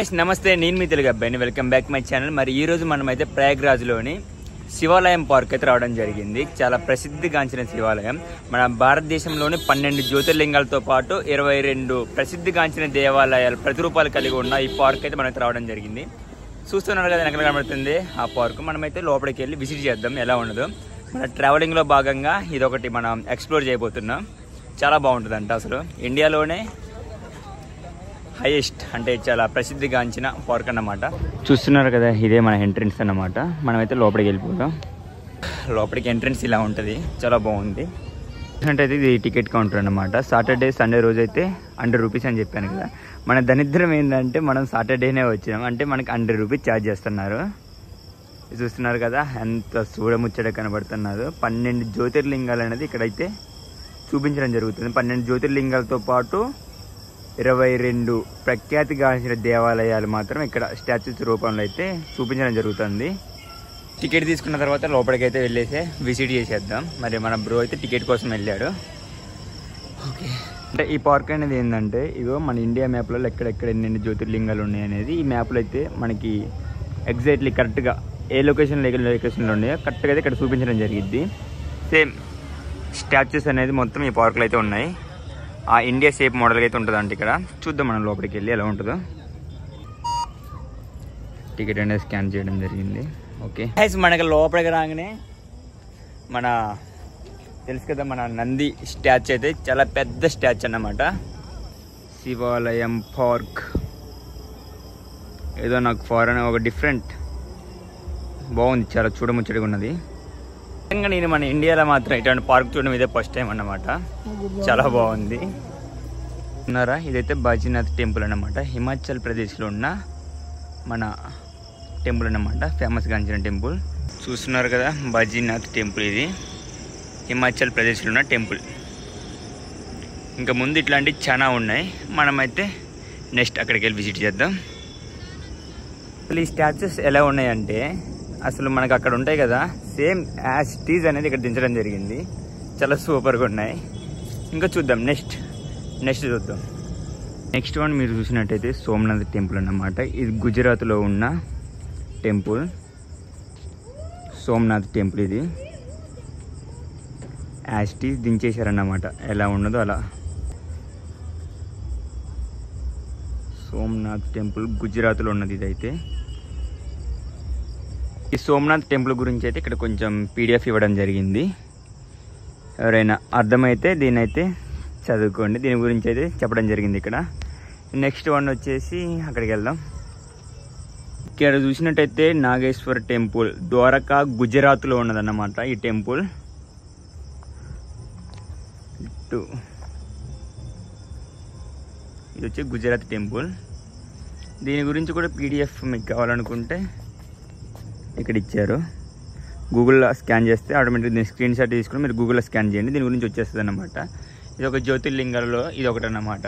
నమస్తే, నేను మీ తెలుగు అబ్బాయిని. Welcome back my channel. మరి ఈ రోజు మనమైతే ప్రయాగ్రాజ్లోని శివాలయం పార్క్ అయితే రావడం జరిగింది. చాలా ప్రసిద్ధిగాంచిన శివాలయం. మన భారతదేశంలోని 12 జ్యోతిర్లింగాలతో పాటు 22 ప్రసిద్ధిగాంచిన దేవాలయాలు ప్రతిరూపాలు కలిగి ఉన్న ఈ పార్క్ అయితే మనమైతే రావడం జరిగింది. చూస్తున్నారు కదా వెనకాల కనబడుతుంది ఆ పార్క్. మనమైతే లోపలికి వెళ్ళి విజిట్ చేద్దాం ఎలా ఉండదు. మన ట్రావెలింగ్లో భాగంగా ఇదొకటి మనం ఎక్స్ప్లోర్ చేయబోతున్నాం. చాలా బాగుంటుందంట. అసలు ఇండియాలోనే హైయెస్ట్ అంటే చాలా ప్రసిద్ధిగాంచిన పార్క్ అన్నమాట. చూస్తున్నారు కదా, ఇదే మన ఎంట్రన్స్ అన్నమాట. మనమైతే లోపలికి వెళ్ళిపోతాం. లోపలికి ఎంట్రన్స్ ఇలా ఉంటుంది, చాలా బాగుంది. అంటే ఇది టికెట్ కౌంటర్ అన్నమాట. సాటర్డే సండే రోజు అయితే ₹100 అని చెప్పాను కదా. మన దరిద్రం ఏంటంటే మనం సాటర్డేనే వచ్చినాం అంటే మనకి ₹100 ఛార్జ్ చేస్తున్నారు. చూస్తున్నారు కదా ఎంత చూడముచ్చట కనబడుతున్నారు. 12 జ్యోతిర్లింగాలు అనేది ఇక్కడైతే చూపించడం జరుగుతుంది. 12 జ్యోతిర్లింగాలతో పాటు 22 ప్రఖ్యాతిగాంచిన దేవాలయాలు మాత్రం ఇక్కడ స్టాచ్యూస్ రూపంలో అయితే చూపించడం జరుగుతుంది. టికెట్ తీసుకున్న తర్వాత లోపలికి అయితే వెళ్ళేసి విజిట్ చేసేద్దాం. మరి మన బ్రో అయితే టికెట్ కోసం వెళ్ళాడు. ఓకే, అంటే ఈ పార్క్ అనేది ఏంటంటే ఇగో మన ఇండియా మ్యాప్లో ఎక్కడెక్కడ ఎన్ని జ్యోతిర్లింగాలు ఉన్నాయి అనేది ఈ మ్యాప్లో అయితే మనకి ఎగ్జాక్ట్లీ కరెక్ట్గా ఏ లొకేషన్లో ఉన్నాయో కరెక్ట్గా అయితే ఇక్కడ చూపించడం జరిగింది. సేమ్ స్టాచ్యూస్ అనేది మొత్తం ఈ పార్క్లో అయితే ఉన్నాయి. ఆ ఇండియా షేప్ మోడల్ అయితే ఉంటుందంటే ఇక్కడ చూద్దాం మనం లోపలికి వెళ్ళి ఎలా ఉంటుందో. టికెట్ అనేది స్కాన్ చేయడం జరిగింది. ఓకే, మనకి లోపలికి రాగానే మన తెలుసు కదా మన నంది స్టాచ్యూ అయితే చాలా పెద్ద స్టాచ్యూ అన్నమాట. శివాలయం పార్క్ ఏదో నాకు ఫారెన్ ఒక డిఫరెంట్ బాగుంది, చాలా చూడముచ్చడిగా ఉన్నది. నేను మన ఇండియాలో మాత్రం ఇటువంటి పార్క్ చూడడం ఇదే ఫస్ట్ టైం అన్నమాట. చాలా బాగుంది. ఉన్నారా, ఇదైతే బద్రీనాథ్ టెంపుల్ అన్నమాట. హిమాచల్ ప్రదేశ్లో ఉన్న మన టెంపుల్ అన్నమాట, ఫేమస్గాంచిన టెంపుల్. చూస్తున్నారు కదా బద్రీనాథ్ టెంపుల్. ఇది హిమాచల్ ప్రదేశ్లో ఉన్న టెంపుల్. ఇంకా ముందు ఇట్లాంటివి చాలా ఉన్నాయి. మనమైతే నెక్స్ట్ అక్కడికి వెళ్ళి విజిట్ చేద్దాం. అసలు ఈ స్టాచ్యూస్ ఎలా ఉన్నాయంటే అసలు మనకు అక్కడ ఉంటాయి కదా సేమ్ యాజ్ టీజ్ అనేది ఇక్కడ దించడం జరిగింది. చాలా సూపర్గా ఉన్నాయి. ఇంకా చూద్దాం నెక్స్ట్ చూద్దాం. నెక్స్ట్ వన్ మీరు చూసినట్టయితే సోమనాథ్ టెంపుల్ అన్నమాట. ఇది గుజరాత్లో ఉన్న టెంపుల్, సోమనాథ్ టెంపుల్. ఇది యాజ్ టీజ్ దించేశారన్నమాట, ఎలా ఉన్నదో అలా. సోమనాథ్ టెంపుల్ గుజరాత్లో ఉన్నది ఇదైతే. ఈ సోమనాథ్ టెంపుల్ గురించి అయితే ఇక్కడ కొంచెం PDF ఇవ్వడం జరిగింది. ఎవరైనా అర్థమైతే దీని అయితే చదువుకోండి. దీని గురించి అయితే చెప్పడం జరిగింది ఇక్కడ. నెక్స్ట్ వన్ వచ్చేసి అక్కడికి వెళ్దాం. ఇక్కడ చూసినట్టయితే నాగేశ్వర్ టెంపుల్, ద్వారకా గుజరాత్లో ఉన్నదన్నమాట ఈ టెంపుల్. ఇది వచ్చి గుజరాత్ టెంపుల్. దీని గురించి కూడా PDF మీకు కావాలనుకుంటే ఇక్కడ ఇచ్చారు. గూగుల్లో స్కాన్ చేస్తే ఆటోమేటిక్ దీన్ని స్క్రీన్ షాట్ తీసుకుని మీరు గూగుల్లో స్కాన్ చేయండి, దీని గురించి వచ్చేస్తుంది అన్నమాట. ఇది ఒక జ్యోతిర్లింగాలలో ఇది ఒకటి అన్నమాట.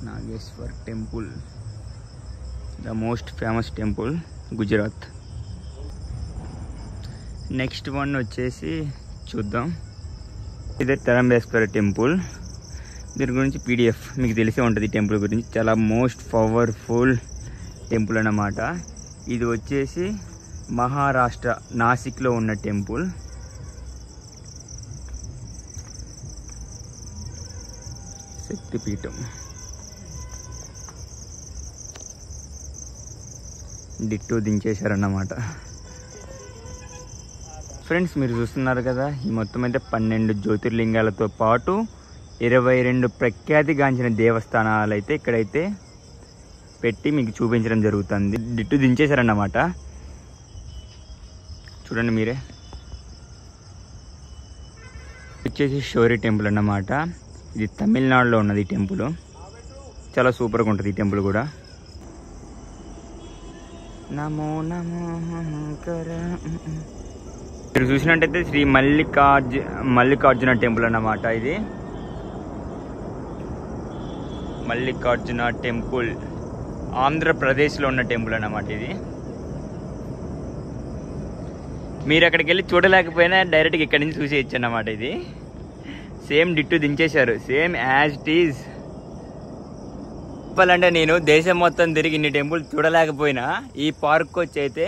Nageshwar temple, the most famous temple Gujarat. Next one వచ్చేసి చూద్దాం. ఇదే తరంబేశ్వర టెంపుల్. దీని గురించి PDF మీకు తెలిసే ఉంటుంది. టెంపుల్ గురించి చాలా మోస్ట్ పవర్ఫుల్ టెంపుల్ అన్నమాట. ఇది వచ్చేసి మహారాష్ట్ర నాసిక్లో ఉన్న టెంపుల్. శక్తిపీఠం. డిట్టో దించేశారన్నమాట. ఫ్రెండ్స్ మీరు చూస్తున్నారు కదా, ఈ మొత్తం అయితే 12 జ్యోతిర్లింగాలతో పాటు 22 ప్రఖ్యాతిగాంచిన దేవస్థానాలు అయితే ఇక్కడైతే పెట్టి మీకు చూపించడం జరుగుతుంది. డిట్టు దించేశారన్నమాట. చూడండి మీరే. వచ్చేసి షోరీ టెంపుల్ అన్నమాట. ఇది తమిళనాడులో ఉన్నది ఈ టెంపుల్. చాలా సూపర్గా ఉంటుంది ఈ టెంపుల్ కూడా. నమో నమో మీరు చూసినట్టయితే శ్రీ మల్లికార్జున టెంపుల్ అన్నమాట. ఇది మల్లికార్జున టెంపుల్ ఆంధ్రప్రదేశ్లో ఉన్న టెంపుల్ అన్నమాట. ఇది మీరు అక్కడికి వెళ్ళి చూడలేకపోయినా డైరెక్ట్గా ఇక్కడి నుంచి చూసేయచ్చు అన్నమాట. ఇది సేమ్ డిట్టు దించేశారు, సేమ్ యాజ్ ఇట్ ఈజ్. చెప్పాలంటే నేను దేశం మొత్తం తిరిగి ఇన్ని టెంపుల్ చూడలేకపోయినా ఈ పార్క్ వచ్చి అయితే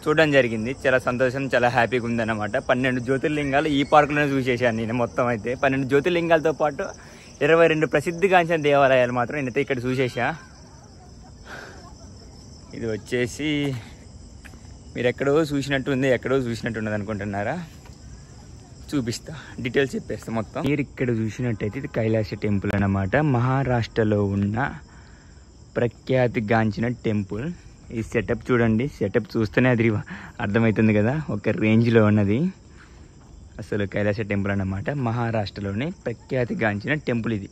చూడడం జరిగింది. చాలా సంతోషం, చాలా హ్యాపీగా ఉందన్నమాట. 12 జ్యోతిర్లింగాలు ఈ పార్కులోనే చూసేసాను నేను మొత్తం అయితే. 12 జ్యోతిర్లింగాలతో పాటు 22 ప్రసిద్ధిగాంచిన దేవాలయాలు మాత్రం నేనైతే ఇక్కడ చూసేసా. ఇది వచ్చేసి మీరు ఎక్కడో చూసినట్టున్నది అనుకుంటున్నారా? చూపిస్తా, డీటెయిల్స్ చెప్పేస్తా మొత్తం. మీరు ఇక్కడ చూసినట్టయితే ఇది కైలాస టెంపుల్ అన్నమాట. మహారాష్ట్రలో ఉన్న ప్రఖ్యాతిగాంచిన టెంపుల్. ఈ సెటప్ చూడండి, సెటప్ చూస్తేనే అది అర్థమవుతుంది కదా, ఒక రేంజ్లో ఉన్నది. అసలు కైలాస టెంపుల్ అన్నమాట, మహారాష్ట్రలోని ప్రఖ్యాతిగాంచిన టెంపుల్ ఇది.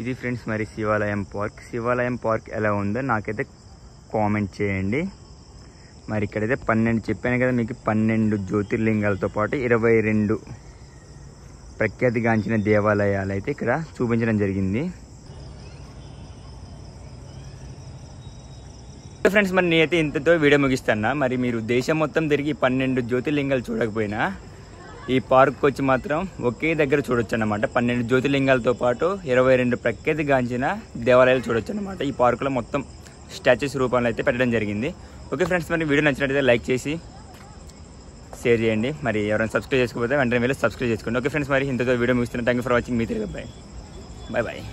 ఇది ఫ్రెండ్స్ మరి శివాలయం పార్క్ ఎలా ఉందో నాకైతే కామెంట్ చేయండి. మరి ఇక్కడైతే 12 చెప్పాను కదా మీకు, 12 జ్యోతిర్లింగాలతో పాటు 22 ప్రఖ్యాతిగాంచిన దేవాలయాలు అయితే ఇక్కడ చూపించడం జరిగింది. ఫ్రెండ్స్ మరి నేనైతే ఇంతతో వీడియో ముగిస్తాను. మరి మీరు దేశం మొత్తం తిరిగి 12 జ్యోతిర్లింగాలు చూడకపోయినా ఈ పార్క్ వచ్చి మాత్రం ఒకే దగ్గర చూడొచ్చు అన్నమాట. 12 జ్యోతిర్లింగాలతో పాటు 22 ప్రఖ్యాతిగాంచిన దేవాలయాలు చూడొచ్చు అన్నమాట. ఈ పార్కులో మొత్తం స్టాచ్యూస్ రూపంలో అయితే పెట్టడం జరిగింది. ఓకే ఫ్రెండ్స్, మరి వీడియో నచ్చినట్టయితే లైక్ చేసి షేర్ చేయండి. మరి ఎవరైనా సబ్స్క్రైబ్ చేసుకోకపోతే వెంటనే వెళ్ళి సబ్స్క్రైబ్ చేసుకోండి. ఓకే ఫ్రెండ్స్, మరి ఇంతతో వీడియో ముగిస్తున్నాను. Thank you for watching. మీ తెలుగు బాయ్ బాయ్.